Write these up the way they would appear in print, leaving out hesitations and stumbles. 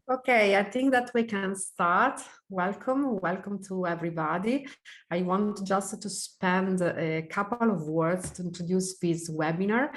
Okay, I think that we can start. Welcome to everybody. I want just to spend a couple of words to introduce this webinar,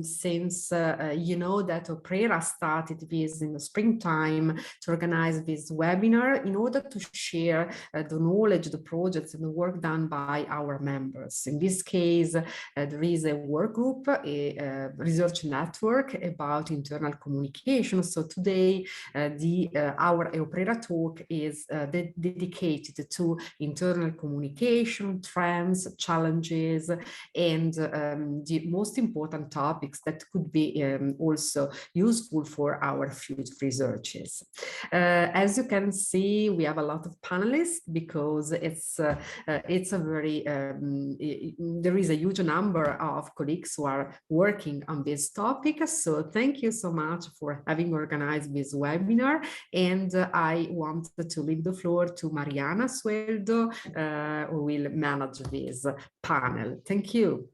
since you know that EUPRERA started this in the springtime to organize this webinar in order to share the knowledge, the projects, and the work done by our members. In this case, there is a work group, a research network about internal communication. So today, our EUPRERA talk is dedicated to internal communication, trends, challenges, and the most important topics that could be also useful for our future researches. As you can see, we have a lot of panelists because it's a very, there is a huge number of colleagues who are working on this topic. So thank you so much for having organized this webinar. And I want to leave the floor to Mariana Sueldo, who will manage this panel. Thank you.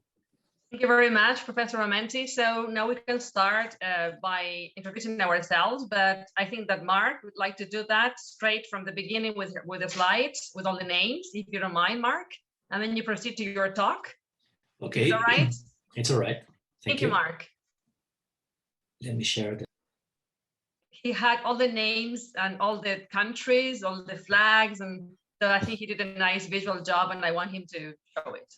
Thank you very much, Professor Ramenti. So now we can start by introducing ourselves, but I think that Mark would like to do that straight from the beginning with the slides, with all the names, if you don't mind, Mark, and then you proceed to your talk. Okay. Is that all right? It's all right. Thank you, Mark. Let me share the... He had all the names and all the countries, all the flags, and so I think he did a nice visual job, and I want him to show it.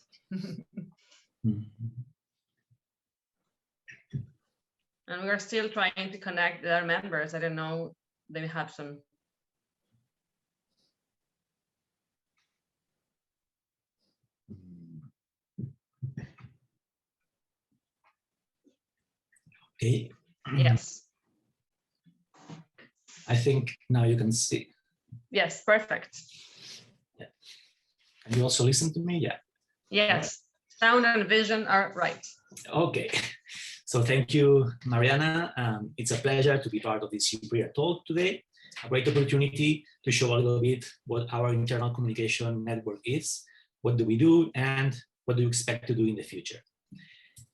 And we are still trying to connect their members. I don't know, they have some. Okay. Yes. I think now you can see. Yes, perfect. Yeah. Can you also listen to me? Yeah. Yes, sound and vision are right. Okay. So thank you, Mariana. It's a pleasure to be part of this EUPRERA talk today. A great opportunity to show a little bit what our internal communication network is, what do we do, and what do you expect to do in the future.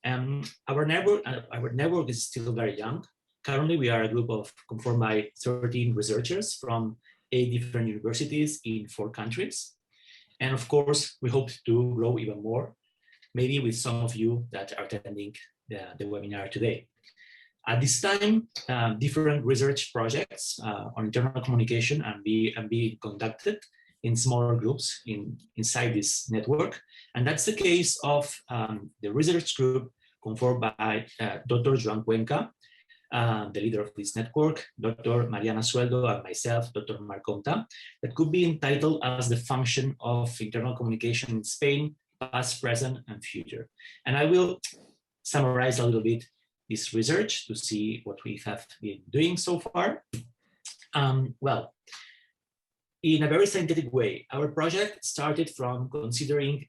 Our network is still very young. Currently, we are a group conformed by 13 researchers from 8 different universities in 4 countries. And of course, we hope to grow even more, maybe with some of you that are attending the webinar today. At this time, different research projects on internal communication are being conducted in smaller groups inside this network. And that's the case of the research group conformed by Dr. Joan Cuenca, the leader of this network, Dr. Mariana Sueldo, and myself, Dr. Marc Comta, that could be entitled as the function of internal communication in Spain, past, present, and future. And I will summarize a little bit this research to see what we have been doing so far. Well, in a very scientific way, our project started from considering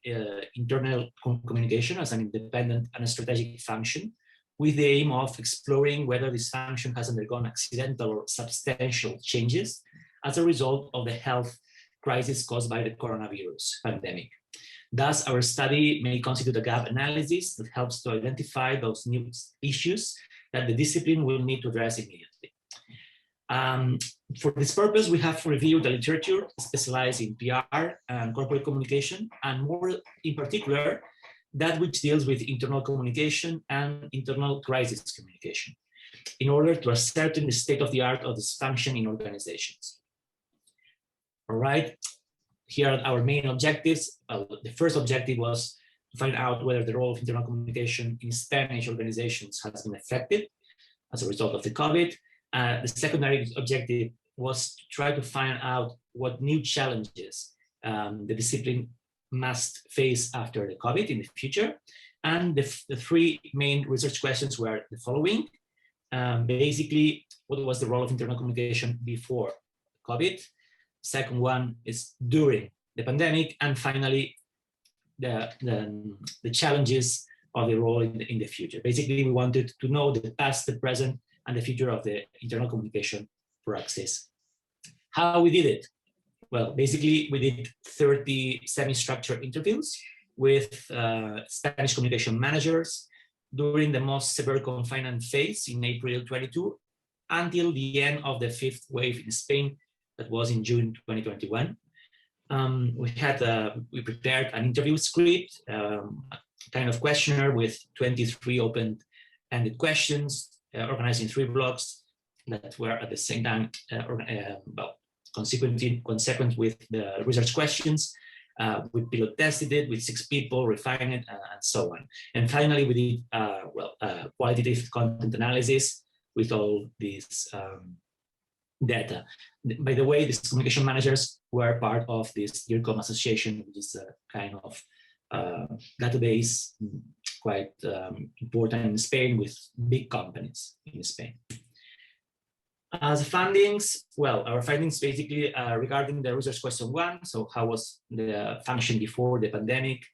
internal communication as an independent and strategic function, with the aim of exploring whether this function has undergone accidental or substantial changes as a result of the health crisis caused by the coronavirus pandemic. Thus, our study may constitute a gap analysis that helps to identify those new issues that the discipline will need to address immediately. For this purpose, we have reviewed the literature specialized in PR and corporate communication, and more in particular, that which deals with internal communication and internal crisis communication, in order to ascertain the state of the art of this function in organizations. All right, here are our main objectives. The first objective was to find out whether the role of internal communication in Spanish organizations has been affected as a result of the COVID. The secondary objective was to try to find out what new challenges the discipline must face after the COVID in the future. And the 3 main research questions were the following. Basically, what was the role of internal communication before COVID? Second one is during the pandemic. And finally, the challenges of the role in the future. Basically, we wanted to know the past, the present, and the future of the internal communication praxis. How we did it? Well, basically, we did 30 semi-structured interviews with Spanish communication managers during the most severe confinement phase in April 22 until the end of the fifth wave in Spain, that was in June 2021. We prepared an interview script, kind of questionnaire with 23 open-ended questions, organized in 3 blocks that were at the same time consequent with the research questions. We pilot tested it with 6 people, refined it, and so on. And finally, we did qualitative content analysis with all these data. By the way, these communication managers were part of this DIRCOM association, which is a kind of database quite important in Spain with big companies in Spain. As findings, well, our findings basically regarding the research question 1, so how was the function before the pandemic?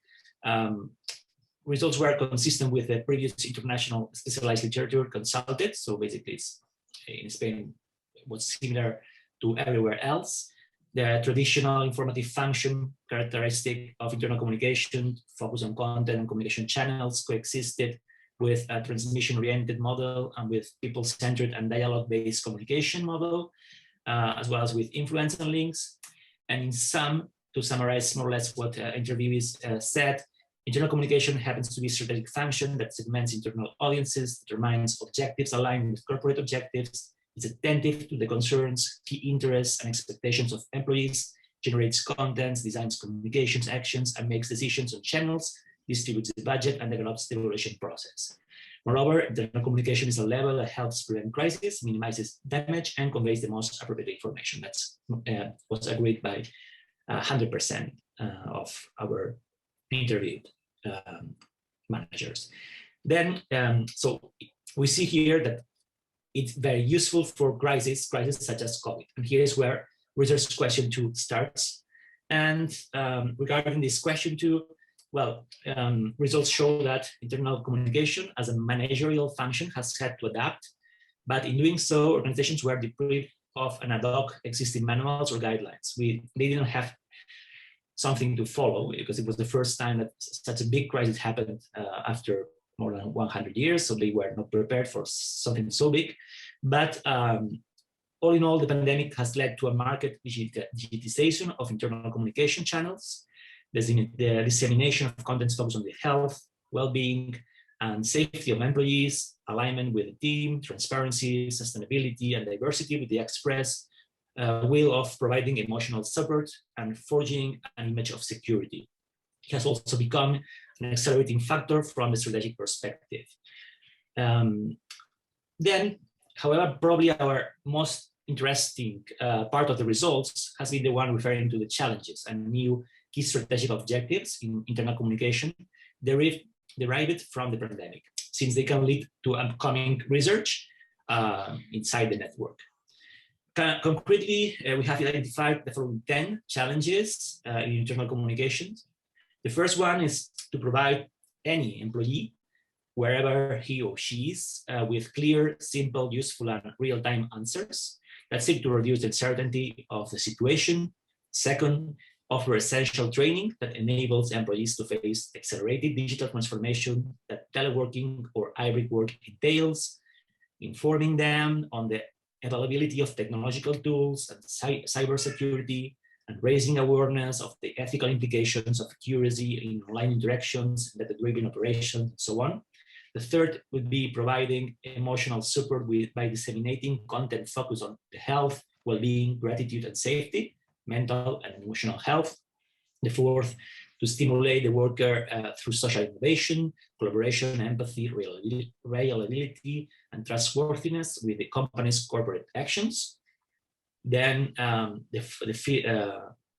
Results were consistent with the previous international specialized literature consulted. So basically, in Spain, it was similar to everywhere else. The traditional informative function characteristic of internal communication, focus on content and communication channels, coexisted with a transmission-oriented model and with people-centered and dialogue-based communication model, as well as with influence and links. And in sum, to summarize more or less what interviewees said, internal communication happens to be a strategic function that segments internal audiences, determines objectives aligned with corporate objectives, is attentive to the concerns, key interests, and expectations of employees, generates contents, designs communications actions, and makes decisions on channels, distributes the budget, and develops the evaluation process. Moreover, internal communication is a level that helps prevent crisis, minimizes damage, and conveys the most appropriate information. That's was agreed by 100% of our interviewed managers. Then, so we see here that it's very useful for crises such as COVID. And here's where research question 2 starts. And regarding this question 2, well, results show that internal communication as a managerial function has had to adapt, but in doing so, organizations were deprived of an ad hoc existing manuals or guidelines. They didn't have something to follow because it was the first time that such a big crisis happened after more than 100 years, so they were not prepared for something so big. But all in all, the pandemic has led to a market digitization of internal communication channels, the dissemination of contents focused on the health, well-being, and safety of employees, alignment with the team, transparency, sustainability, and diversity with the express will of providing emotional support and forging an image of security. It has also become an accelerating factor from the strategic perspective. Then, however, probably our most interesting part of the results has been the one referring to the challenges and new key strategic objectives in internal communication derived from the pandemic, since they can lead to upcoming research inside the network. Concretely, we have identified the following 10 challenges in internal communications. The first one is to provide any employee, wherever he or she is, with clear, simple, useful, and real-time answers that seek to reduce the uncertainty of the situation. Second, offer essential training that enables employees to face accelerated digital transformation that teleworking or hybrid work entails, informing them on the availability of technological tools and cybersecurity, and raising awareness of the ethical implications of accuracy in online interactions, data-driven operations, and so on. The third would be providing emotional support by disseminating content focused on the health, well-being, gratitude, and safety, mental and emotional health. The fourth, to stimulate the worker through social innovation, collaboration, empathy, reliability, and trustworthiness with the company's corporate actions. Then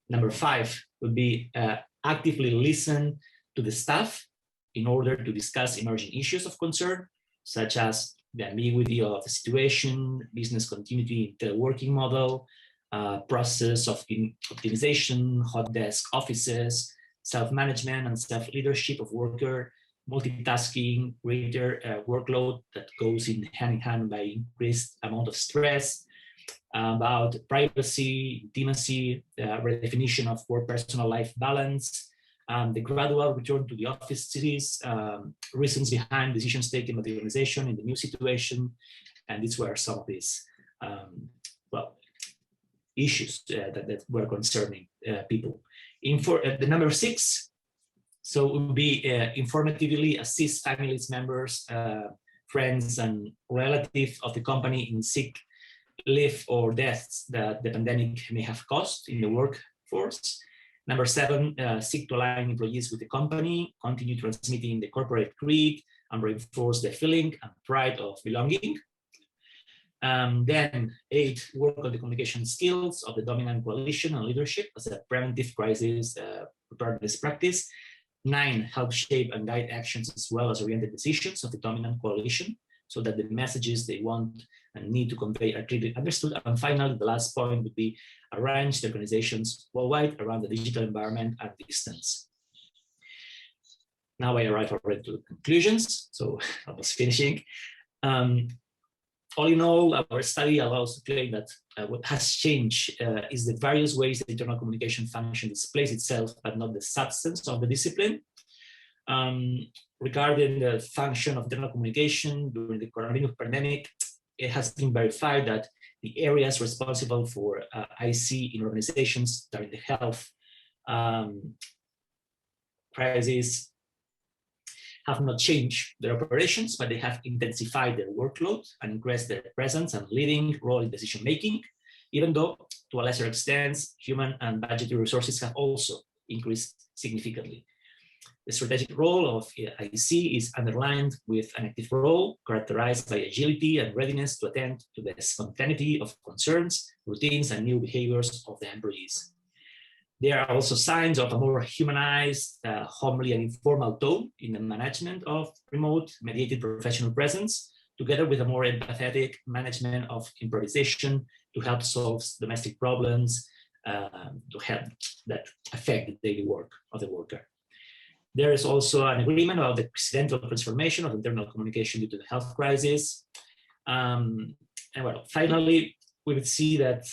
number 5 would be actively listen to the staff in order to discuss emerging issues of concern, such as the ambiguity of the situation, business continuity in teleworking model, process of optimization, hot desk offices, self-management and self-leadership of worker, multitasking, greater workload that goes in hand by increased amount of stress, about privacy, intimacy, redefinition of work-personal life balance, the gradual return to the offices, reasons behind decisions taken by the organization in the new situation. And these were some of these well, issues that were concerning people. The number 6, so it would be informatively assist families, members, friends, and relatives of the company in sick leave or deaths that the pandemic may have caused in the workforce. Number 7, seek to align employees with the company, continue transmitting the corporate creed, and reinforce the feeling and pride of belonging. Then 8, work on the communication skills of the dominant coalition and leadership as a preventive crisis preparedness practice. 9, help shape and guide actions as well as oriented decisions of the dominant coalition so that the messages they want and need to convey are clearly understood. And finally, the last point would be arrange the organizations worldwide around the digital environment at distance. Now I arrive already to the conclusions, so I was finishing. All in all, our study allows to claim that what has changed is the various ways the internal communication function displays itself, but not the substance of the discipline. Regarding the function of internal communication during the coronavirus pandemic, it has been verified that the areas responsible for IC in organizations during the health crisis have not changed their operations, but they have intensified their workload and increased their presence and leading role in decision-making, even though to a lesser extent, human and budgetary resources have also increased significantly. The strategic role of IC is underlined with an active role characterized by agility and readiness to attend to the spontaneity of concerns, routines, and new behaviors of the employees. There are also signs of a more humanized, homely, and informal tone in the management of remote mediated professional presence, together with a more empathetic management of improvisation to help solve domestic problems, to help that affect the daily work of the worker. There is also an agreement about the accidental transformation of internal communication due to the health crisis. And well, finally, we would see that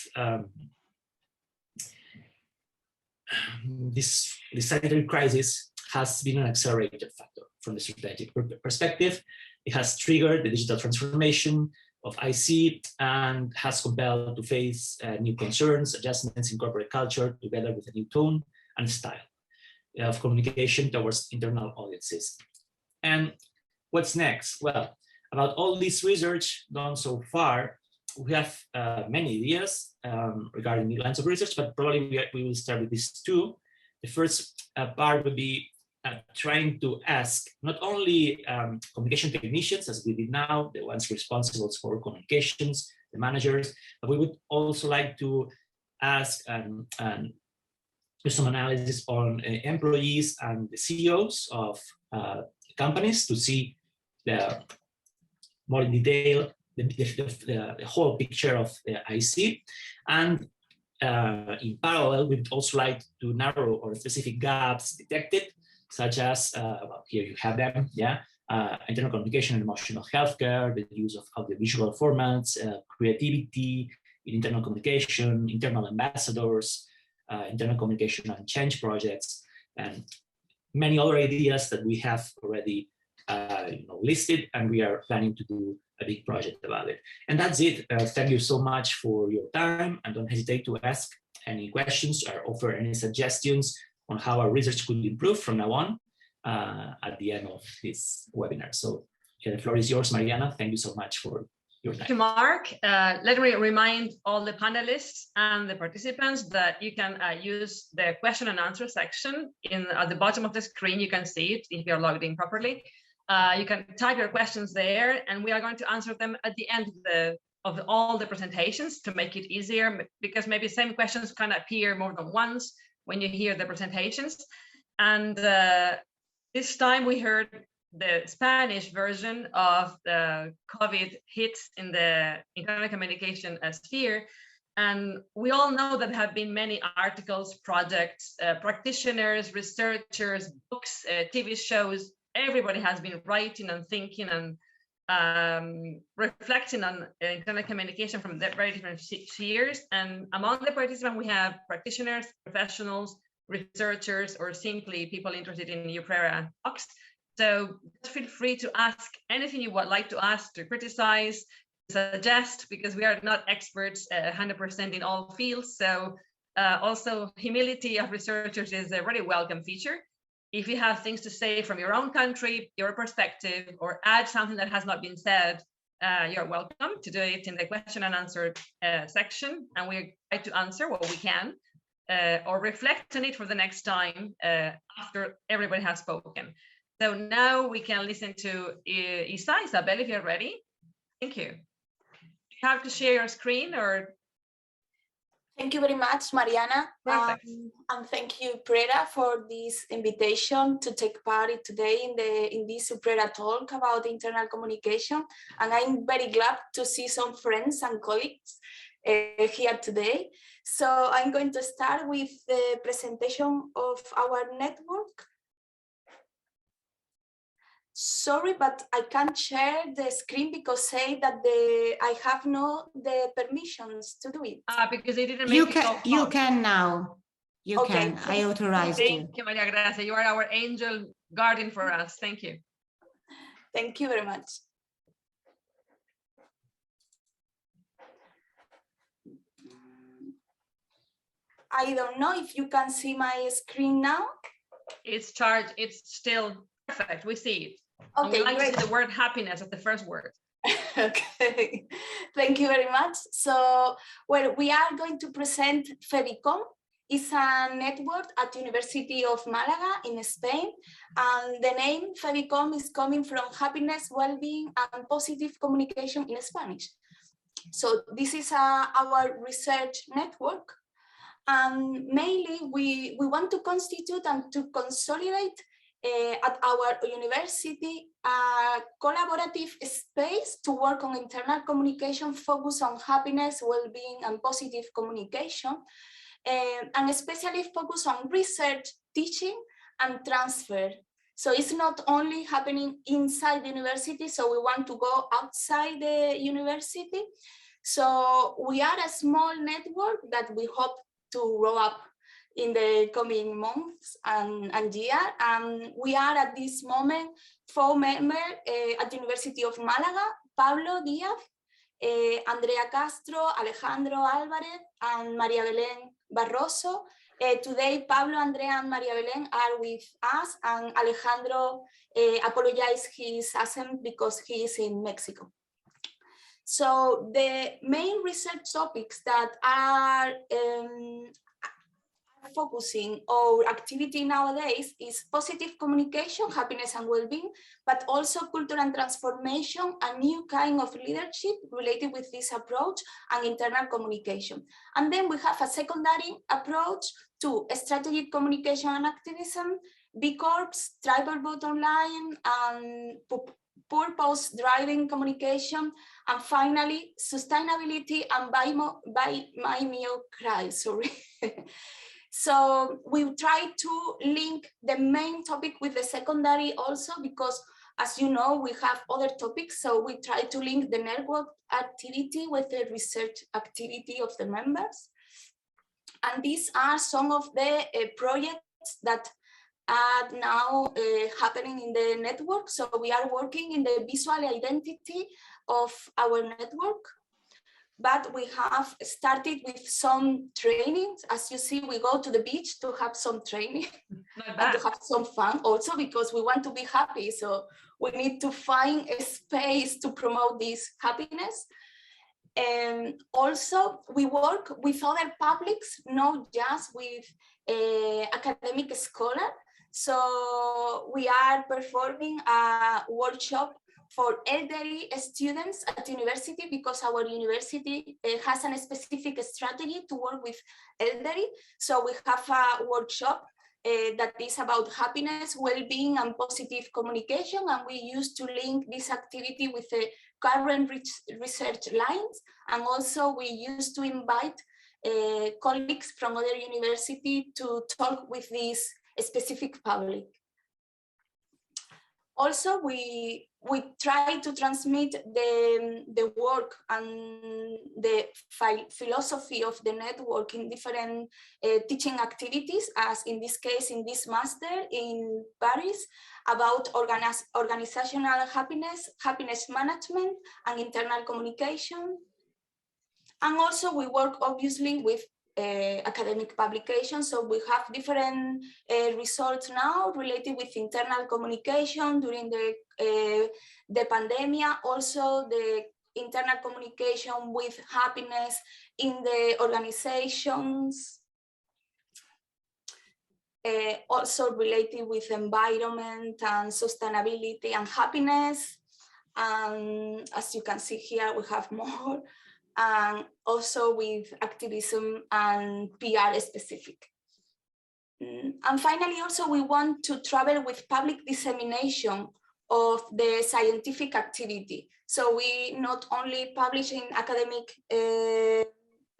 this sanitary crisis has been an accelerated factor from the strategic perspective. It has triggered the digital transformation of IC and has compelled to face new concerns, adjustments in corporate culture, together with a new tone and style of communication towards internal audiences. And what's next? Well, about all this research done so far, we have many ideas regarding new lines of research, but probably we will start with these 2. The first part would be trying to ask not only communication technicians, as we did now, the ones responsible for communications, the managers, but we would also like to ask and do some analysis on employees and the CEOs of companies to see more in detail the whole picture of the IC. And in parallel, we'd also like to narrow or specific gaps detected, such as, well, here you have them, yeah, internal communication and emotional healthcare, the use of audiovisual formats, creativity in internal communication, internal ambassadors, internal communication and change projects, and many other ideas that we have already listed, and we are planning to do a big project about it. And that's it. Thank you so much for your time, and don't hesitate to ask any questions or offer any suggestions on how our research could improve from now on at the end of this webinar. So the floor is yours, Mariana. Thank you so much for your time. Thank you, Mark. Let me remind all the panelists and the participants that you can use the question and answer section at the bottom of the screen. You can see it if you're logged in properly. You can type your questions there, and we are going to answer them at the end of all the presentations to make it easier, because maybe same questions can appear more than once when you hear the presentations. And this time we heard the Spanish version of the COVID hits in the internal communication sphere. And we all know that there have been many articles, projects, practitioners, researchers, books, TV shows. Everybody has been writing and thinking and reflecting on internal communication from very different spheres. And among the participants, we have practitioners, professionals, researchers, or simply people interested in EUPRERAtalks. So feel free to ask anything you would like to ask, to criticize, suggest, because we are not experts 100% in all fields. So also humility of researchers is a really welcome feature. If you have things to say from your own country, your perspective, or add something that has not been said, you're welcome to do it in the question and answer section, and we try to answer what we can or reflect on it for the next time after everybody has spoken. So now we can listen to Isabel, if you're ready. Thank you. You have to share your screen or... Thank you very much, Mariana. And thank you, EUPRERA, for this invitation to take part today in this EUPRERA talk about internal communication. And I'm very glad to see some friends and colleagues here today. So I'm going to start with the presentation of our network. Sorry, but I can't share the screen because say that I have the permissions to do it. Because they didn't make it. You can now. You can. I authorized you. Thank you, Maria Gracia. You are our angel guardian for us. Thank you. Thank you very much. I don't know if you can see my screen now. It's charged. It's still perfect. We see it. Okay, we like great. to see the word happiness as the first word. Okay, thank you very much. So, well, we are going to present FEBICOM. It's a network at University of Malaga in Spain. And the name FEBICOM is coming from happiness, well-being, and positive communication in Spanish. So this is our research network. And mainly we want to constitute and to consolidate at our university a collaborative space to work on internal communication focused on happiness, well-being, and positive communication, and especially focus on research, teaching, and transfer. So it's not only happening inside the university, so we want to go outside the university. So we are a small network that we hope to grow up in the coming months and year. And we are at this moment 4 members at the University of Malaga: Pablo Díaz, Andrea Castro, Alejandro Álvarez, and María Belén Barroso. Today, Pablo, Andrea, and María Belén are with us, and Alejandro apologizes his accent because he is in Mexico. So the main research topics that are focusing our activity nowadays is positive communication, happiness and well-being, but also culture and transformation, a new kind of leadership related with this approach, and internal communication. And then we have a secondary approach to strategic communication and activism, B Corps, tribal bottom line, and purpose-driving communication, and finally, sustainability and biomimicry, sorry. So we try to link the main topic with the secondary also, because as you know, we have other topics. So we try to link the network activity with the research activity of the members. And these are some of the projects that are now happening in the network. So we are working in the visual identity of our network. But we have started with some trainings. As you see, we go to the beach to have some training and to have some fun also, because we want to be happy. So we need to find a space to promote this happiness. And also we work with other publics, not just with academic scholars. So we are performing a workshop for elderly students at university, because our university has a specific strategy to work with elderly. So we have a workshop that is about happiness, well-being, and positive communication. And we used to link this activity with the current research lines. And also we used to invite colleagues from other universities to talk with this specific public. Also, we try to transmit the work and the philosophy of the network in different teaching activities, as in this case, in this master in Paris, about organizational happiness, happiness management, and internal communication. And also we work obviously with academic publications. So we have different results now related with internal communication during the pandemic, also the internal communication with happiness in the organizations, also related with environment and sustainability and happiness. And as you can see here, we have more. And also with activism and PR specific. And finally, also we want to travel with public dissemination of the scientific activity. So we not only publish in academic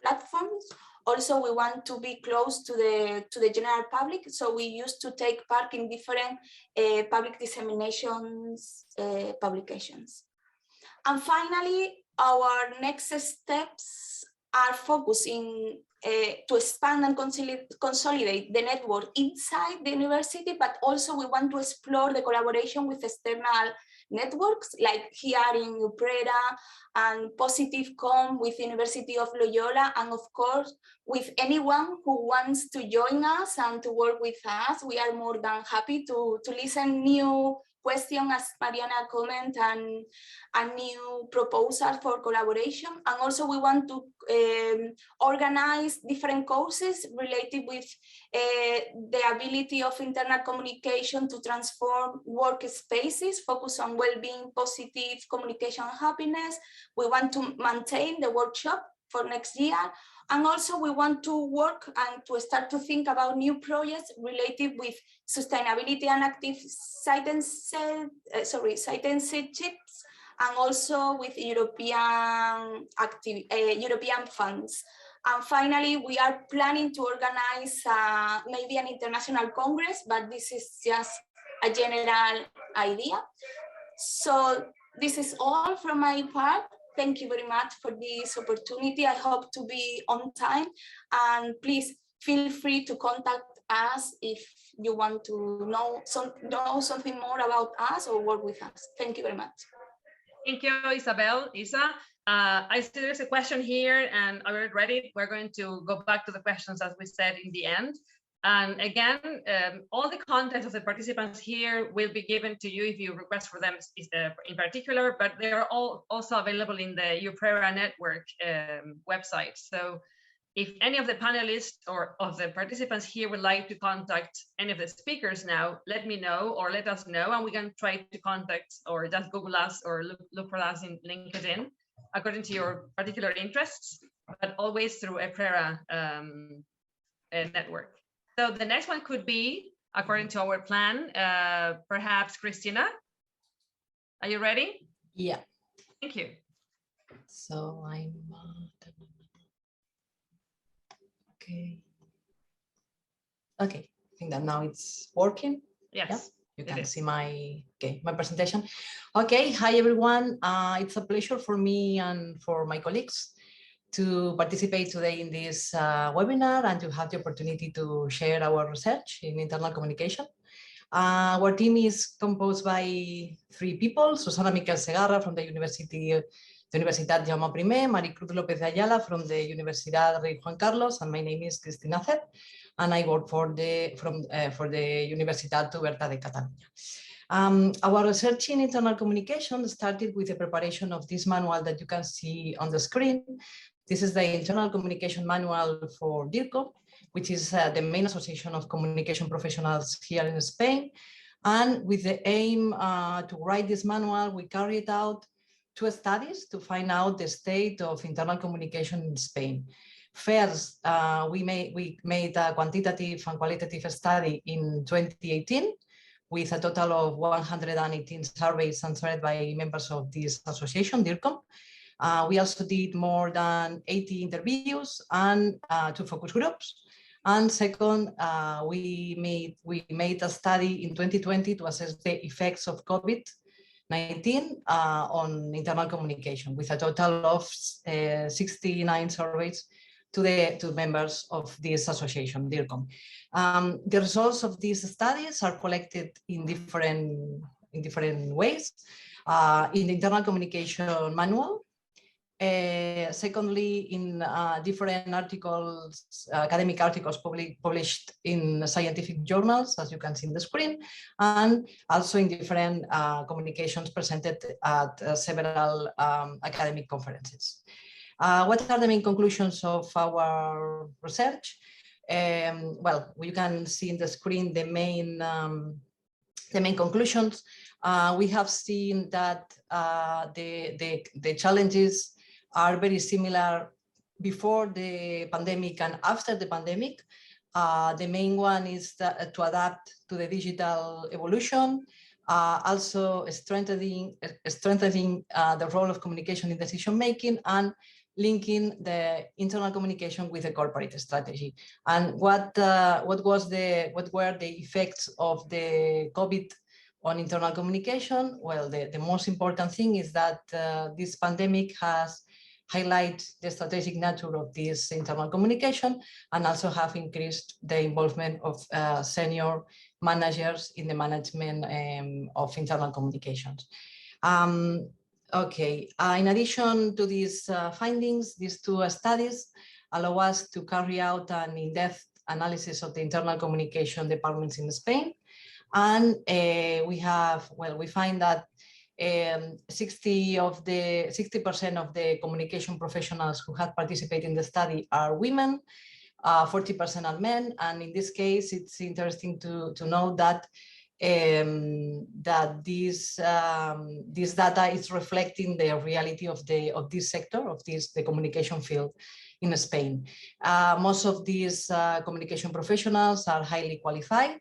platforms, also we want to be close to the general public. So we used to take part in different public disseminations publications. And finally, our next steps are focusing to expand and consolidate the network inside the university, but also we want to explore the collaboration with external networks, like here in EUPRERA and Positive.com with University of Loyola, and of course, with anyone who wants to join us and to work with us. We are more than happy to listen new question, as Mariana comment, and a new proposal for collaboration. And also we want to organize different courses related with the ability of internal communication to transform workspaces, focus on well-being, positive communication, and happiness. We want to maintain the workshop for next year. And also we want to work and to start to think about new projects related with sustainability and active citizenships, and also with European funds. And finally, we are planning to organize maybe an international congress, but this is just a general idea. So this is all from my part. Thank you very much for this opportunity. I hope to be on time, and please feel free to contact us if you want to know something more about us or work with us. Thank you very much. Thank you, Isa. I see there's a question here, and I already read it. We're going to go back to the questions as we said in the end. And again, all the content of the participants here will be given to you if you request for them in particular, but they are all also available in the EUPRERA network website. So if any of the panelists or of the participants here would like to contact any of the speakers now, let me know or let us know, and we can try to contact or just Google us or look for us in LinkedIn according to your particular interests, but always through EUPRERA network. So the next one could be, according to our plan, perhaps Christina. Are you ready? Yeah. Thank you. So I'm okay. Okay, I think that now it's working. Yes. Yeah? You can see my presentation. Okay, hi everyone. It's a pleasure for me and for my colleagues to participate today in this webinar and to have the opportunity to share our research in internal communication. Our team is composed by 3 people: Susana Miquel Segarra from the Universitat Jaume I, Maricruz López de Ayala from the Universidad Rey Juan Carlos, and my name is Cristina Ced, and I work for the Universitat Oberta de Catalunya. Our research in internal communication started with the preparation of this manual that you can see on the screen. This is the internal communication manual for DIRCO, which is the main association of communication professionals here in Spain. And with the aim to write this manual, we carried out 2 studies to find out the state of internal communication in Spain. First, we made a quantitative and qualitative study in 2018 with a total of 118 surveys answered by members of this association, DIRCOM. We also did more than 80 interviews and 2 focus groups. And second, we made a study in 2020 to assess the effects of COVID-19 on internal communication, with a total of 69 surveys to members of this association, DIRCOM. The results of these studies are collected in different ways. In the internal communication manual, secondly, in different articles, academic articles published in scientific journals, as you can see in the screen, and also in different communications presented at several academic conferences. What are the main conclusions of our research? Well, you can see in the screen the main conclusions. We have seen that the challenges are very similar before the pandemic and after the pandemic. The main one is to adapt to the digital evolution, also strengthening the role of communication in decision making, and linking the internal communication with the corporate strategy. And what were the effects of the COVID on internal communication? Well, the most important thing is that this pandemic has highlighted the strategic nature of this internal communication, and also have increased the involvement of senior managers in the management of internal communications. Okay, in addition to these findings, these two studies allow us to carry out an in-depth analysis of the internal communication departments in Spain. And we find that 60% of the communication professionals who had participated in the study are women, 40% are men. And in this case, it's interesting to know that this data is reflecting the reality of this sector, the communication field in Spain. Most of these communication professionals are highly qualified,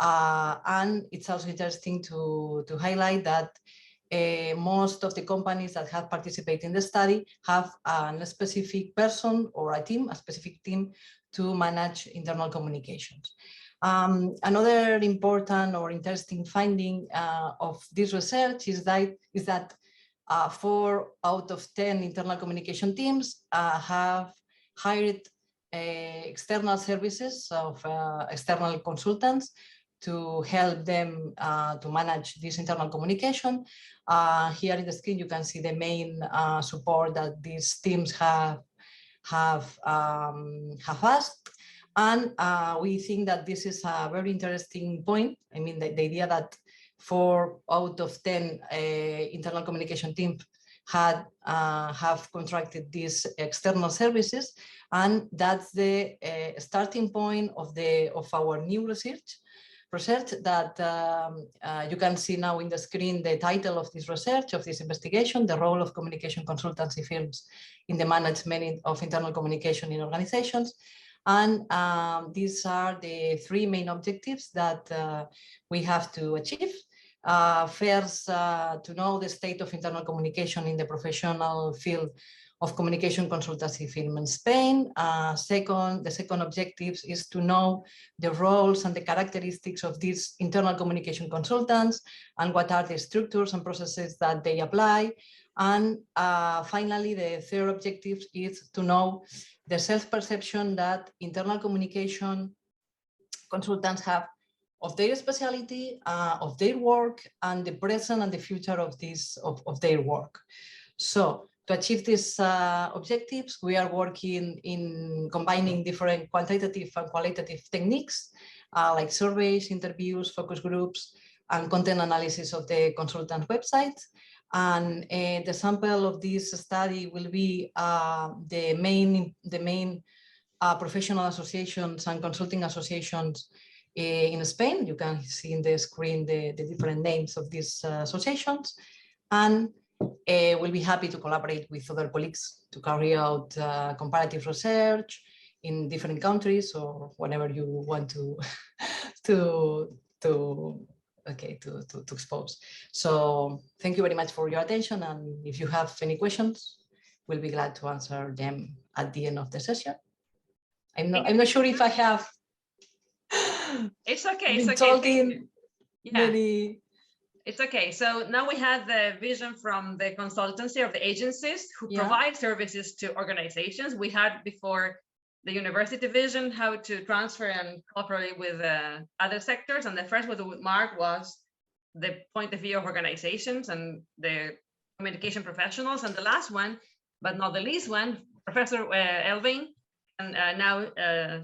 and it's also interesting to highlight that most of the companies that have participated in the study have a specific person or a specific team to manage internal communications. Another important or interesting finding of this research is that 4 out of 10 internal communication teams have hired external services of external consultants to help them to manage this internal communication. Here in the screen, you can see the main support that these teams have asked. And we think that this is a very interesting point. I mean, the idea that 4 out of 10 internal communication teams have contracted these external services, and that's the starting point of our new research that you can see now in the screen. The title of this research, of this investigation, the role of communication consultancy firms in the management of internal communication in organizations. And these are the 3 main objectives that we have to achieve. First, to know the state of internal communication in the professional field of communication consultancy firm in Spain. The second objective is to know the roles and the characteristics of these internal communication consultants, and what are the structures and processes that they apply. And finally, the third objective is to know the self-perception that internal communication consultants have of their specialty, of their work, and the present and the future of their work. So to achieve these objectives, we are working in combining different quantitative and qualitative techniques, like surveys, interviews, focus groups, and content analysis of the consultant websites. And the sample of this study will be the main professional associations and consulting associations in Spain. You can see in the screen the different names of these associations, and we'll be happy to collaborate with other colleagues to carry out comparative research in different countries, or whenever you want to expose. So thank you very much for your attention, and if you have any questions, we'll be glad to answer them at the end of the session. I'm not sure if I have. It's okay. Been it's okay. Talking Yeah. many. It's okay. So now we have the vision from the consultancy of the agencies who provide services to organizations. We had before the university vision, how to transfer and cooperate with other sectors. And the first with Mark was the point of view of organizations and the communication professionals. And the last one, but not the least one, Professor Elving, and now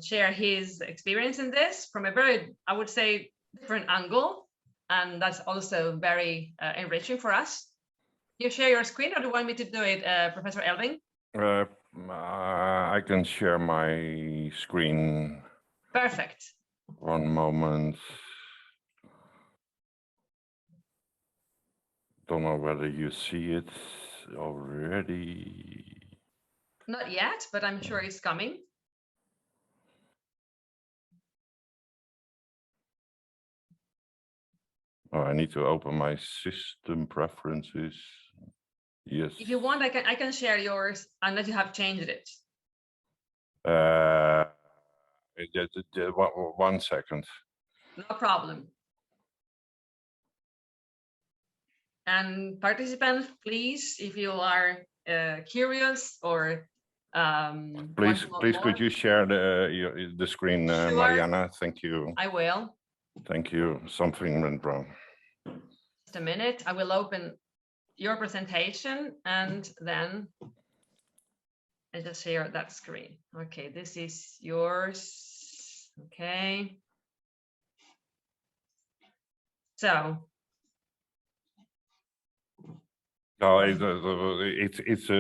share his experience in this from a very, I would say, different angle. And that's also very enriching for us. You share your screen, or do you want me to do it, Professor Elving? I can share my screen. Perfect. One moment. Don't know whether you see it already. Not yet, but I'm sure it's coming. Oh, I need to open my system preferences. Yes. If you want, I can share yours unless you have changed it. 1 second. No problem. And participants, please, if you are curious or please could you share the screen, sure. Mariana? Thank you. I will. Thank you. Something went wrong. Just a minute. I will open your presentation and then I just share that screen. Okay, this is yours. Okay. So. No, it's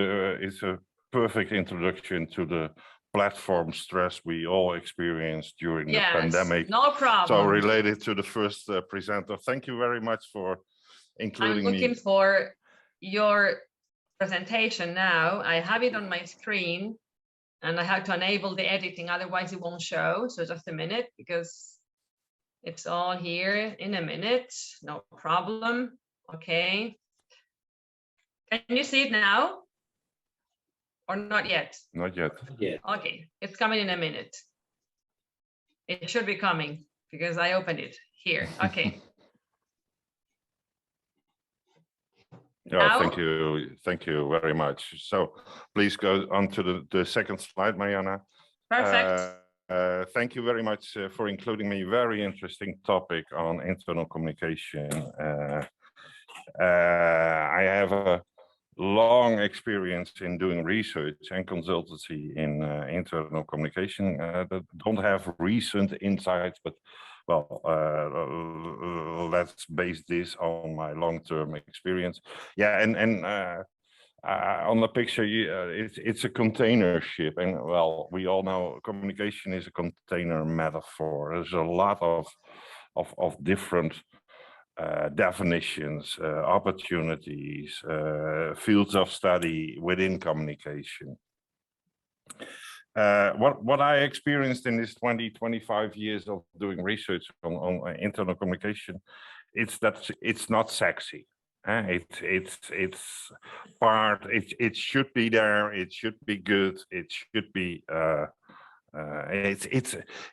a perfect introduction to the platform stress we all experienced during the pandemic. No problem. So related to the first presenter, thank you very much for including me. I'm looking for your presentation now. I have it on my screen and I have to enable the editing, otherwise it won't show. So just a minute, because it's all here in a minute. No problem. Okay. Can you see it now? Or not yet? Not yet. Yeah. Okay, it's coming in a minute. It should be coming because I opened it here. Okay. Yeah, thank you very much. So please go on to the second slide, Mariana. Perfect. Thank you very much for including me. Very interesting topic on internal communication. I have a long experience in doing research and consultancy in internal communication. That don't have recent insights, but well, let's base this on my long-term experience. Yeah, and on the picture, it's a container ship, and well, we all know communication is a container metaphor. There's a lot of different definitions, opportunities, fields of study within communication. What I experienced in this 25 years of doing research on internal communication, it's that it's not sexy. It should be there. It should be good. It should be.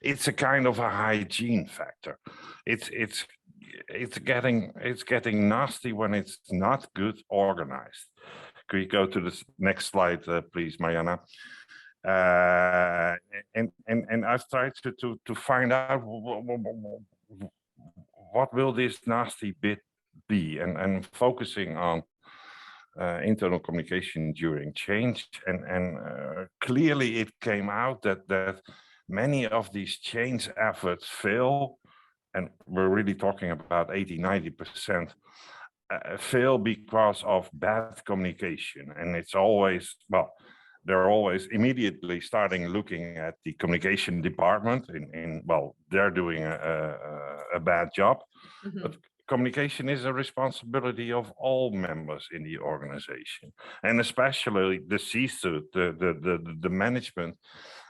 It's a kind of a hygiene factor. It's getting nasty when it's not good organized. Could you go to the next slide, please, Mariana? And I've tried to find out what will this nasty bit be, and focusing on internal communication during change, and clearly it came out that many of these change efforts fail. And we're really talking about 80–90% fail because of bad communication. And it's always, well, they're always immediately starting looking at the communication department well, they're doing a bad job. Mm-hmm. But communication is a responsibility of all members in the organization, and especially the C-suite, the management.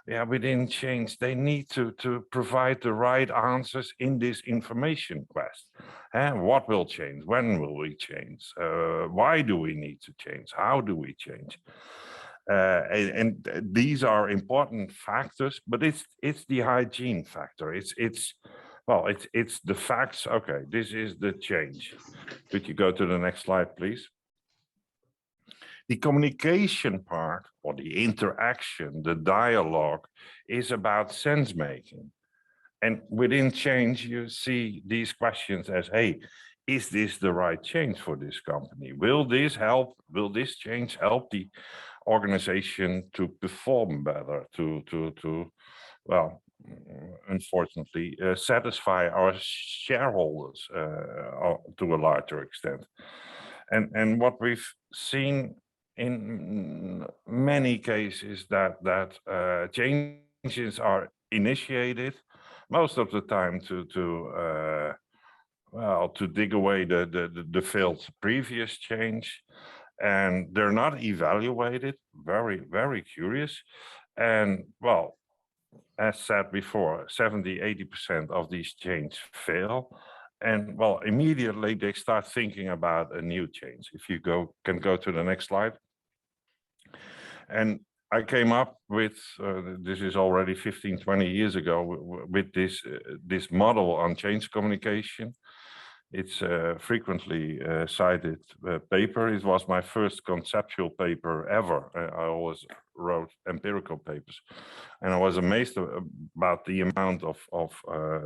Yeah, within change, they need to provide the right answers in this information quest. What will change? When will we change? Why do we need to change? How do we change? And these are important factors, but it's the hygiene factor. It's the facts. Okay, this is the change. Could you go to the next slide, please? The communication part, or the interaction, the dialogue, is about sense making. And within change, you see these questions as, hey, is this the right change for this company? Will this help? Will this change help the organization to perform better, well, unfortunately, satisfy our shareholders to a larger extent? And what we've seen in many cases that changes are initiated most of the time to dig away the failed previous change, and they're not evaluated. Very curious. And well, as said before, 70–80% of these changes fail. And well, immediately they start thinking about a new change. If you can go to the next slide. And I came up with, this is already 15–20 years ago, with this model on change communication. It's a frequently cited paper. It was my first conceptual paper ever. I always wrote empirical papers, and I was amazed about the amount of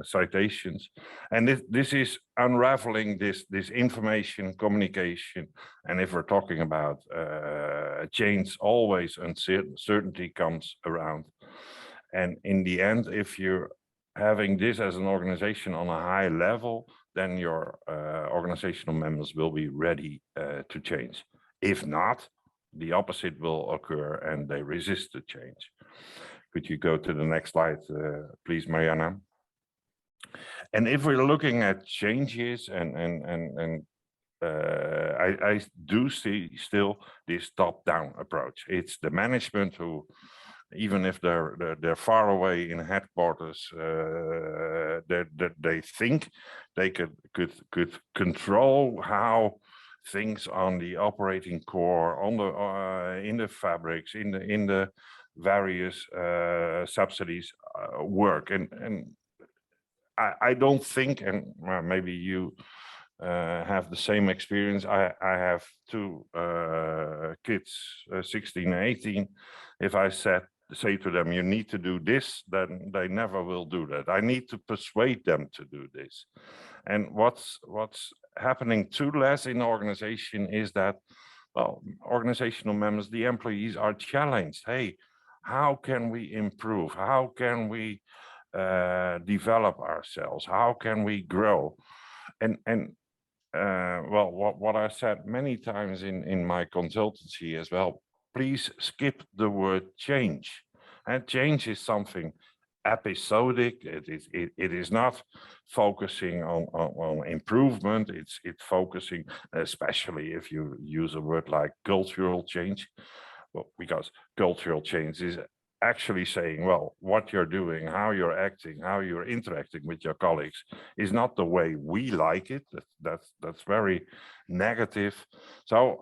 citations. And this is unraveling this information communication. And if we're talking about change, always uncertainty comes around. And in the end, if you're having this as an organization on a high level, then your organizational members will be ready to change. If not, the opposite will occur and they resist the change. Could you go to the next slide, please, Mariana? And if we're looking at changes, I do see still this top-down approach. It's the management who, even if they're far away in headquarters, they think they could control how things on the operating core, on the in the fabrics, in the various subsidies work. And I don't think, and maybe you have the same experience. I have two kids, 16 and 18. If I say to them, you need to do this, then they never will do that. I need to persuade them to do this. And what's happening too less in the organization is that, well, organizational members, the employees are challenged. Hey, how can we improve? How can we develop ourselves? How can we grow? And well, what I said many times in my consultancy as well, please skip the word change. And change is something episodic. It is not focusing on improvement. It's focusing, especially if you use a word like cultural change, well, because cultural change is actually saying, well, what you're doing, how you're acting, how you're interacting with your colleagues is not the way we like it. That's very negative. So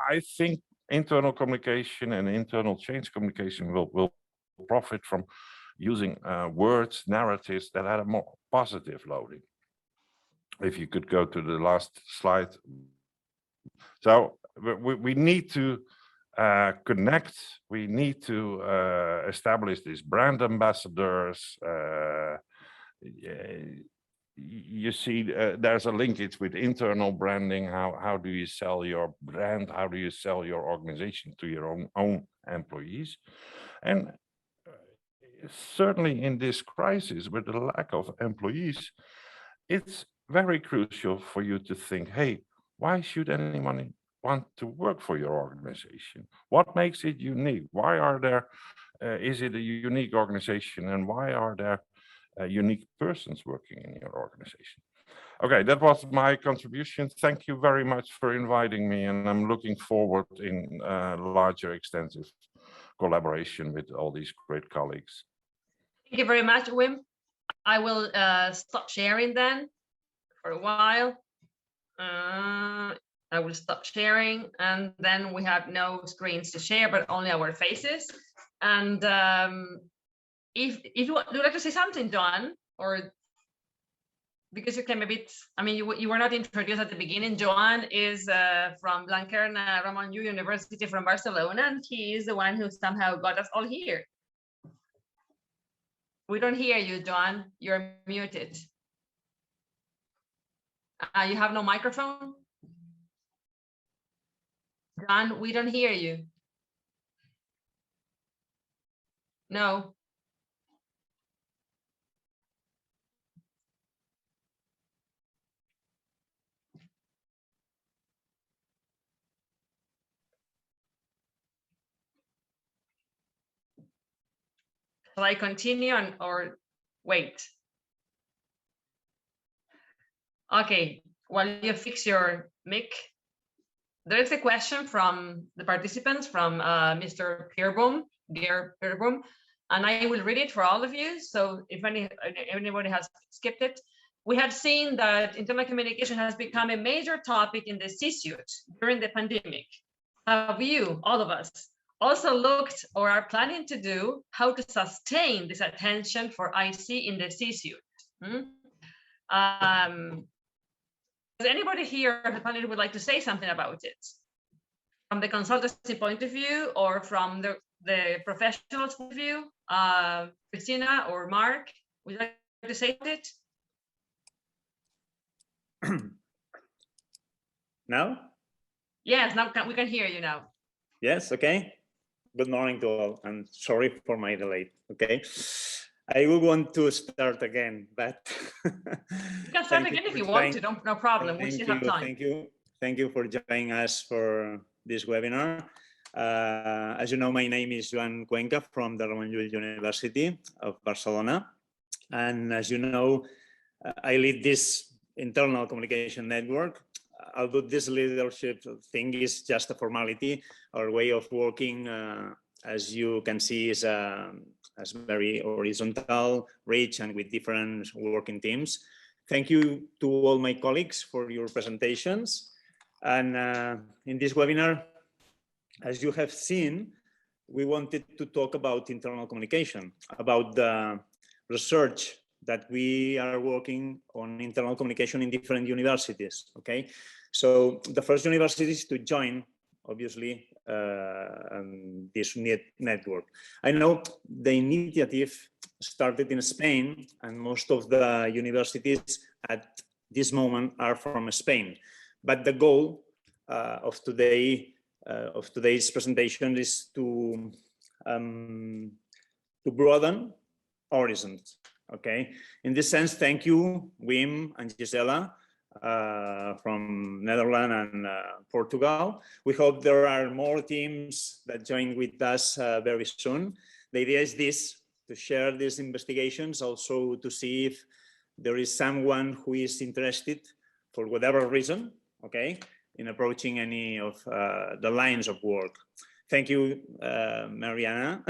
I think internal communication and internal change communication will profit from using words, narratives that had a more positive loading. If you could go to the last slide. So we need to connect. We need to establish these brand ambassadors. You see, there's a linkage with internal branding. How do you sell your brand? How do you sell your organization to your own employees? And certainly in this crisis with the lack of employees, it's very crucial for you to think, hey, why should anyone want to work for your organization? What makes it unique? Why are there, is it a unique organization, and why are there unique persons working in your organization? Okay, that was my contribution. Thank you very much for inviting me, and I'm looking forward in larger, extensive collaboration with all these great colleagues. Thank you very much, Wim. I will stop sharing then for a while. I will stop sharing, and then we have no screens to share, but only our faces. And if you would like to say something, Joan, or because you came a bit, I mean, you were not introduced at the beginning. Joan is from Blanquerna Ramon Llull University from Barcelona, and he is the one who somehow got us all here. We don't hear you, Joan. You're muted. You have no microphone? John, we don't hear you. No. Shall I continue or wait? Okay, while you fix your mic, there is a question from the participants, from Mr. Pierboom, and I will read it for all of you. So if anybody has skipped it, we have seen that internal communication has become a major topic in the C-suite during the pandemic. Have you, all of us, also looked or are planning to do how to sustain this attention for IC in the C-suite? Does anybody here at the panel would like to say something about it? From the consultancy point of view, or from the professional's point of view? Christina or Mark, would you like to say it? Now? Yes, now we can hear you now. Yes, okay. Good morning to all, and sorry for my delay, okay? I will want to start again, but... You can start again if you want to, no problem, we still have time. Thank you for joining us for this webinar. As you know, my name is Joan Cuenca from the Ramon Llull University of Barcelona. And as you know, I lead this internal communication network. Although this leadership thing is just a formality, our way of working, as you can see, is very horizontal, rich, and with different working teams. Thank you to all my colleagues for your presentations. And in this webinar, as you have seen, we wanted to talk about internal communication, about the research that we are working on internal communication in different universities, okay? So the first universities to join, obviously, this network. I know the initiative started in Spain, and most of the universities at this moment are from Spain. But the goal of today's presentation is to broaden horizons. Okay. In this sense, thank you, Wim and Gisela from Netherlands and Portugal. We hope there are more teams that join with us very soon. The idea is this: to share these investigations, also to see if there is someone who is interested, for whatever reason, okay, in approaching any of the lines of work. Thank you, Mariana,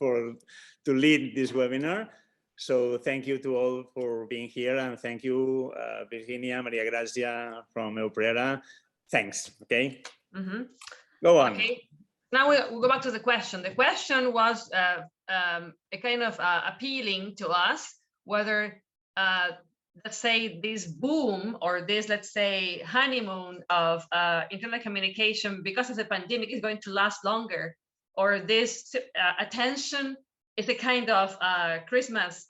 to lead this webinar. So thank you to all for being here, and thank you, Virginia, Maria Grazia from EUPRERA. Thanks, okay? Mm-hmm. Go on. Okay, now we'll go back to the question. The question was a kind of appealing to us whether, let's say, this boom or this, let's say, honeymoon of internet communication because of the pandemic is going to last longer, or this attention is a kind of Christmas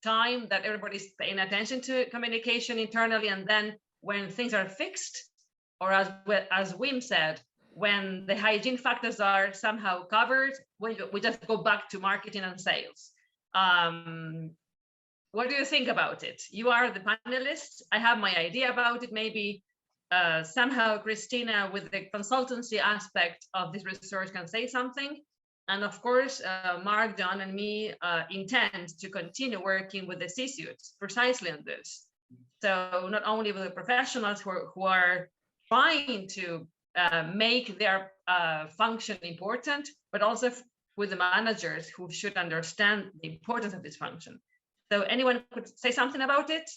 time that everybody's paying attention to communication internally, and then when things are fixed, or as Wim said, when the hygiene factors are somehow covered, we just go back to marketing and sales. What do you think about it? You are the panelists. I have my idea about it. Maybe somehow Christina, with the consultancy aspect of this research, can say something. And of course, Mark, John, and me intend to continue working with the C-suites precisely on this. So not only with the professionals who are trying to make their function important, but also with the managers who should understand the importance of this function. So anyone could say something about it?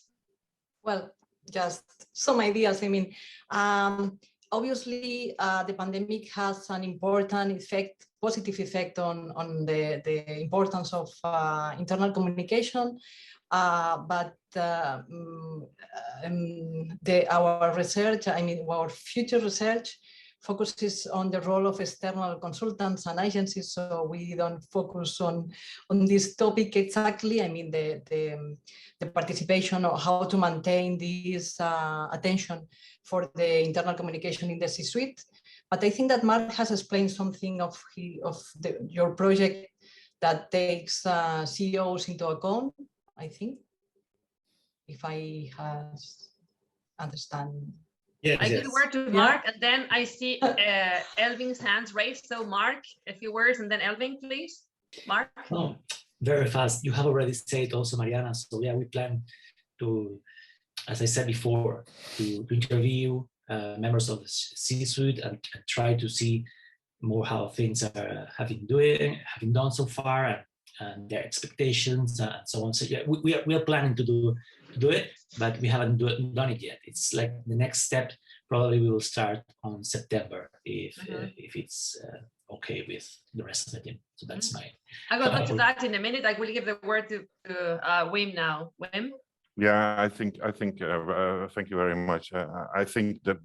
Well, just some ideas. I mean, obviously, the pandemic has an important effect, positive effect on the importance of internal communication. But our research, I mean, our future research focuses on the role of external consultants and agencies. So we don't focus on this topic exactly. I mean, the participation or how to maintain this attention for the internal communication in the C-suite. But I think that Mark has explained something of your project that takes CEOs into account, I think, if I understand. Yes, I give the word to Mark, and then I see Elvin's hands raised. So Mark, a few words, and then Elvin, please. Mark. Oh, very fast. You have already said also, Mariana. So yeah, we plan to, as I said before, to interview members of the C-suite and try to see more how things are having done so far, and their expectations and so on. So yeah, we are planning to do it, but we haven't done it yet. It's like the next step. Probably we will start on September if it's okay with the rest of the team. So that's my. I will go to that in a minute. I will give the word to Wim now. Wim. Yeah, I think. Thank you very much. I think that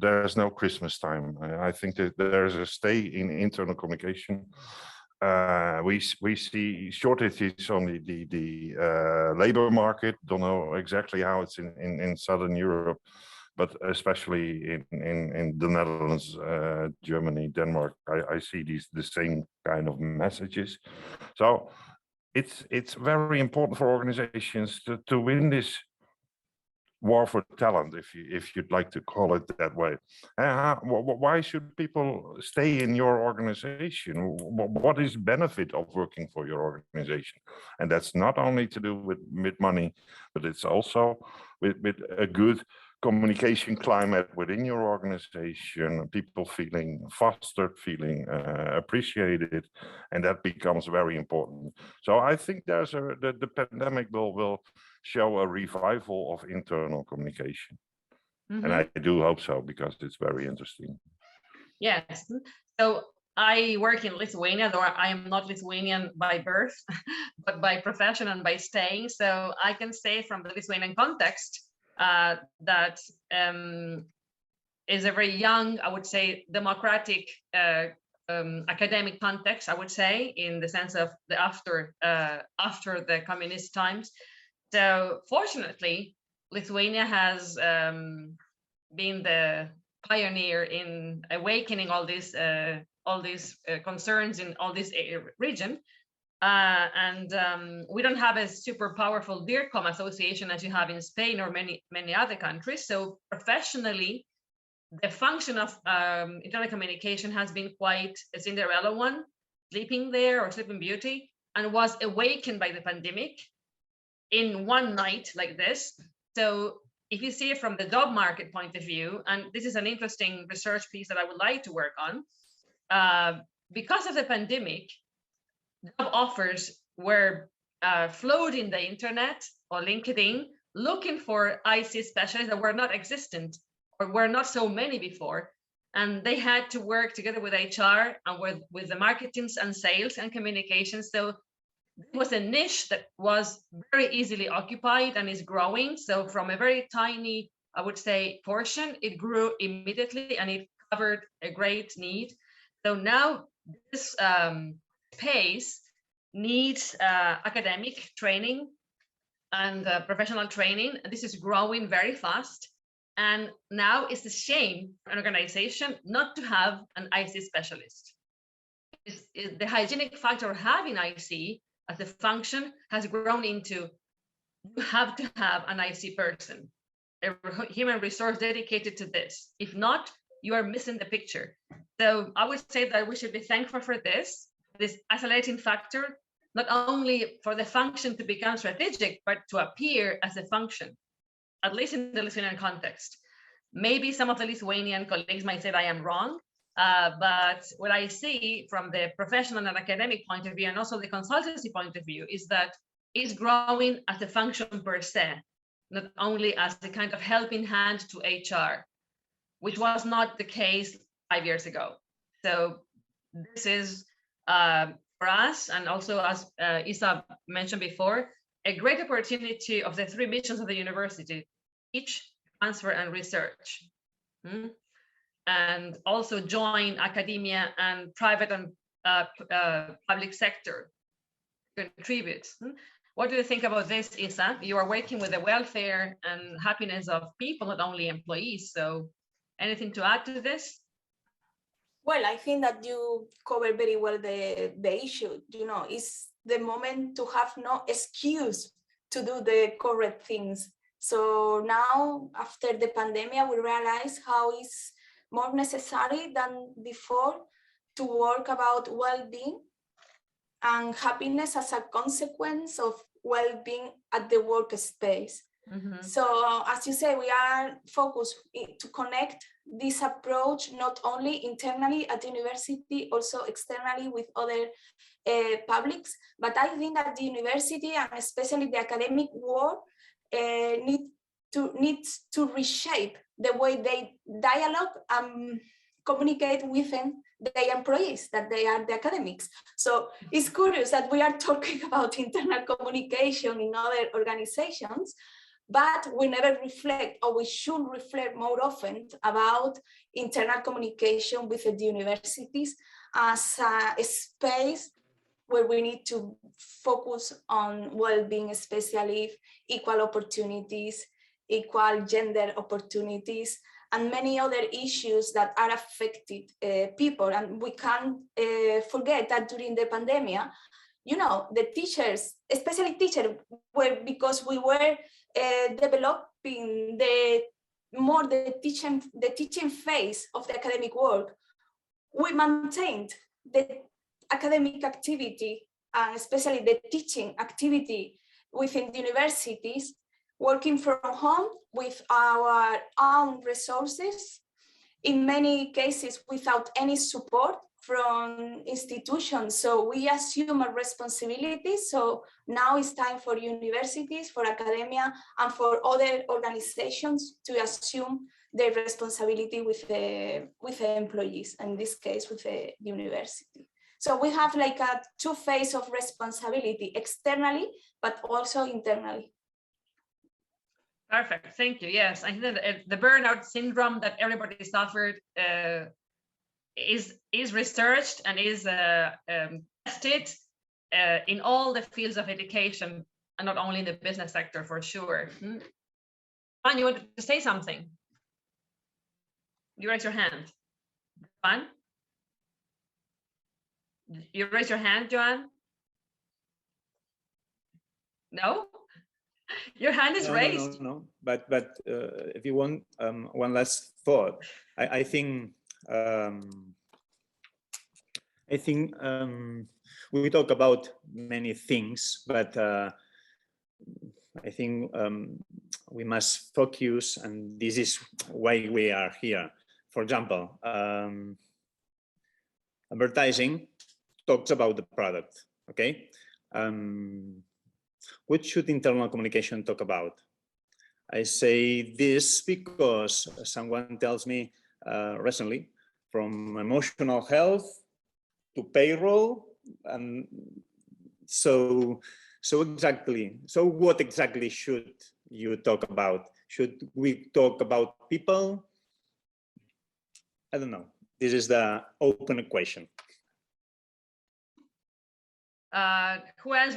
there's no Christmas time. I think that there's a stay in internal communication. We see shortages on the labor market. Don't know exactly how it's in Southern Europe, but especially in the Netherlands, Germany, Denmark, I see the same kind of messages. So it's very important for organizations to win this war for talent, if you'd like to call it that way. Why should people stay in your organization? What is the benefit of working for your organization? And that's not only to do with money, but it's also with a good communication climate within your organization, people feeling fostered, feeling appreciated, and that becomes very important. So I think there's the pandemic will show a revival of internal communication. And I do hope so, because it's very interesting. Yes. So I work in Lithuania, though I am not Lithuanian by birth, but by profession and by staying. So I can say from the Lithuanian context that is a very young, I would say, democratic academic context, I would say, in the sense of the after the communist times. So fortunately, Lithuania has been the pioneer in awakening all these concerns in all this region. And we don't have a super powerful DIRCOM association as you have in Spain or many other countries. So professionally, the function of internal communication has been quite a Cinderella one, sleeping there or sleeping beauty, and was awakened by the pandemic in one night like this. So if you see it from the job market point of view, and this is an interesting research piece that I would like to work on, because of the pandemic, job offers were floating the internet or LinkedIn looking for IC specialists that were not existent or were not so many before. And they had to work together with HR and with the marketing and sales and communications. So it was a niche that was very easily occupied and is growing. So from a very tiny, I would say, portion, it grew immediately and it covered a great need. So now this space needs academic training and professional training. This is growing very fast. And now it's a shame for an organization not to have an IC specialist. The hygienic factor of having IC as a function has grown into, you have to have an IC person, a human resource dedicated to this. If not, you are missing the picture. So I would say that we should be thankful for this accelerating factor, not only for the function to become strategic, but to appear as a function, at least in the Lithuanian context. Maybe some of the Lithuanian colleagues might say that I am wrong, but what I see from the professional and academic point of view, and also the consultancy point of view, is that it's growing as a function per se, not only as a kind of helping hand to HR. which was not the case 5 years ago. So this is for us, and also as Isa mentioned before, a great opportunity of the 3 missions of the university: teach, transfer, and research. And also join academia and private and public sector, contribute. What do you think about this, Isa? You are working with the welfare and happiness of people, not only employees. So anything to add to this? Well, I think that you covered very well the issue. You know, it's the moment to have no excuse to do the correct things. So now, after the pandemic, we realize how it's more necessary than before to work about well-being and happiness as a consequence of well-being at the workspace. So as you say, we are focused to connect this approach not only internally at the university, also externally with other publics. But I think that the university, and especially the academic world, needs to reshape the way they dialogue and communicate with the employees, that they are the academics. So it's curious that we are talking about internal communication in other organizations, but we never reflect, or we should reflect more often about internal communication within the universities as a space where we need to focus on well-being, especially equal opportunities, equal gender opportunities, and many other issues that are affected people. And we can't forget that during the pandemic, you know, the teachers, especially teachers, were, because we were developing the teaching phase of the academic work, we maintained the academic activity, and especially the teaching activity within the universities, working from home with our own resources, in many cases without any support from institutions. So we assume a responsibility. So now it's time for universities, for academia, and for other organizations to assume their responsibility with the employees, in this case with the university. So we have like a two phase of responsibility, externally, but also internally. Perfect, thank you. Yes, I think that the burnout syndrome that everybody suffered is researched and is tested in all the fields of education, and not only in the business sector, for sure. Juan, you wanted to say something? You raise your hand. Juan? You raise your hand, Joan? No? Your hand is raised. No. But if you want one last thought, I think we talk about many things, but I think we must focus, and this is why we are here. For example, advertising talks about the product, okay? What should internal communication talk about? I say this because someone tells me recently, from emotional health to payroll, and so what exactly should you talk about? Should we talk about people? I don't know. This is the open question. Who else?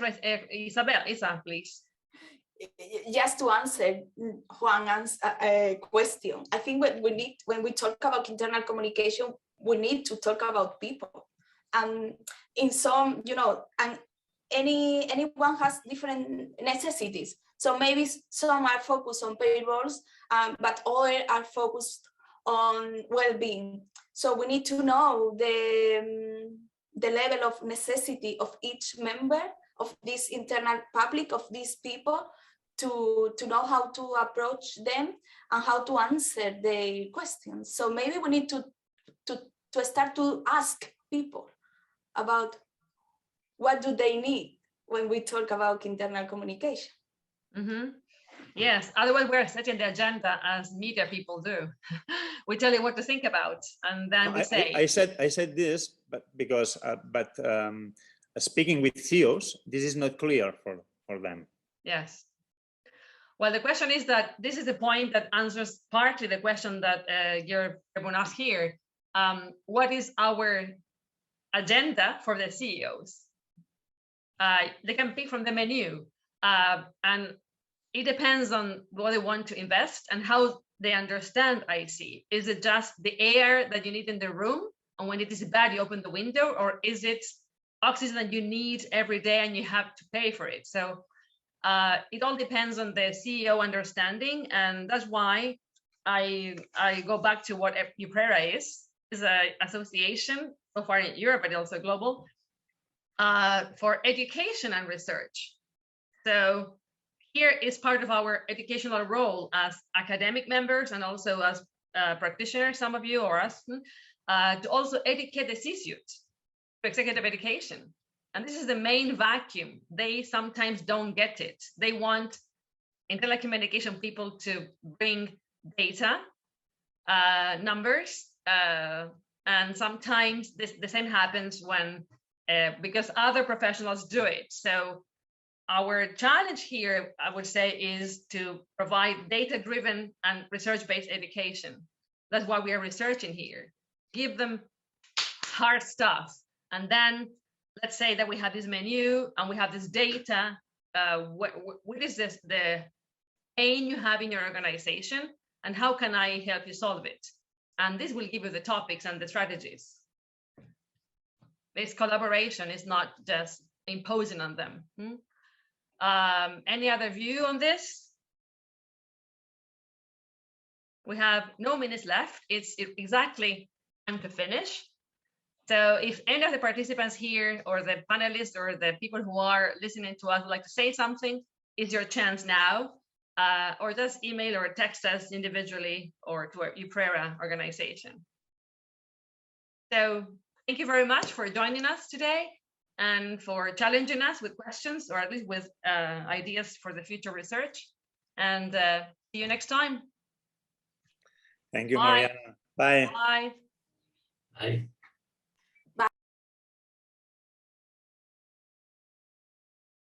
Isabel, Isa, please. Just to answer Juan's question, I think what we need, when we talk about internal communication, we need to talk about people. And in some, you know, and anyone has different necessities. So maybe some are focused on payrolls, but others are focused on well-being. So we need to know the level of necessity of each member of this internal public, of these people, to know how to approach them and how to answer their questions. So maybe we need to start to ask people about what do they need when we talk about internal communication. Yes, otherwise we're setting the agenda as media people do. We tell you what to think about, and then we say. I said this, but because speaking with CEOs, this is not clear for them. Yes. Well, the question is that this is the point that answers partly the question that everyone asked here. What is our agenda for the CEOs? They can pick from the menu, and it depends on what they want to invest and how they understand IC. Is it just the air that you need in the room, and when it is bad, you open the window, or is it oxygen that you need every day and you have to pay for it? So it all depends on the CEO understanding, and that's why I go back to what EUPRERA is an association so far in Europe, but also global, for education and research. So here is part of our educational role as academic members and also as practitioners, some of you or us, to also educate the C-suite for executive education. And this is the main vacuum. They sometimes don't get it. They want in telecommunication people to bring data, numbers, and sometimes the same happens when, because other professionals do it. So our challenge here, I would say, is to provide data-driven and research-based education. That's why we are researching here. Give them hard stuff. And then let's say that we have this menu and we have this data. What is this, the pain you have in your organization, and how can I help you solve it? And this will give you the topics and the strategies. This collaboration is not just imposing on them. Any other view on this? We have no minutes left. It's exactly time to finish. So if any of the participants here or the panelists or the people who are listening to us would like to say something, it's your chance now, or just email or text us individually or to our EUPRERA organization. So thank you very much for joining us today and for challenging us with questions, or at least with ideas for the future research. And see you next time. Thank you, Bye. Mariana. Bye. Bye. Bye.